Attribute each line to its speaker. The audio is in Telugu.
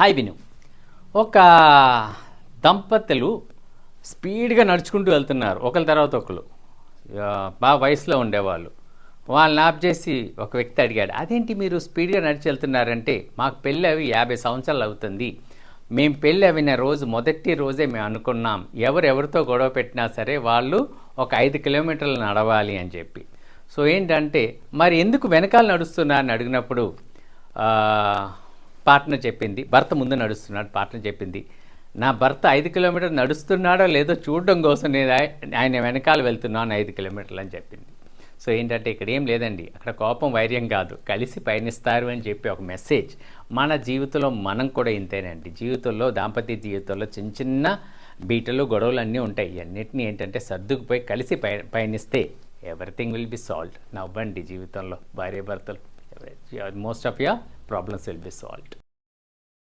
Speaker 1: హాయ్ విను. ఒక దంపతులు స్పీడ్గా నడుచుకుంటూ వెళ్తున్నారు ఒకరి తర్వాత ఒకరు. బాగా వయసులో ఉండేవాళ్ళు. వాళ్ళని ఆప్ చేసి ఒక వ్యక్తి అడిగాడు, అదేంటి మీరు స్పీడ్గా నడిచి వెళ్తున్నారంటే, మాకు పెళ్ళి అవి 50 సంవత్సరాలు అవుతుంది, మేము పెళ్ళి అవిన రోజు మొదటి రోజే మేము అనుకున్నాం ఎవరెవరితో గొడవ పెట్టినా సరే వాళ్ళు ఒక 5 కిలోమీటర్లు నడవాలి అని చెప్పి. సో ఏంటంటే మరి ఎందుకు వెనకాల నడుస్తున్నారని అడిగినప్పుడు పార్ట్నర్ చెప్పింది, భర్త ముందు నడుస్తున్నాడు, పార్ట్నర్ చెప్పింది, నా భర్త 5 కిలోమీటర్లు నడుస్తున్నాడో లేదో చూడడం కోసం నేను ఆయన వెనకాల వెళ్తున్నాను 5 కిలోమీటర్లు అని చెప్పింది. సో ఏంటంటే ఇక్కడ ఏం లేదండి, అక్కడ కోపం వైర్యం కాదు, కలిసి పయనిస్తారు అని చెప్పి ఒక మెసేజ్. మన జీవితంలో మనం కూడా ఇంతేనండి. జీవితంలో దాంపత్య జీవితంలో చిన్న చిన్న బీటలు గొడవలు అన్నీ ఉంటాయి. అన్నిటినీ ఏంటంటే సర్దుకుపోయి కలిసి పయనిస్తే ఎవ్రీథింగ్ విల్ బి సాల్వ్డ్. నవ్వండి జీవితంలో భార్యాభర్తలు, most of your problems will be solved.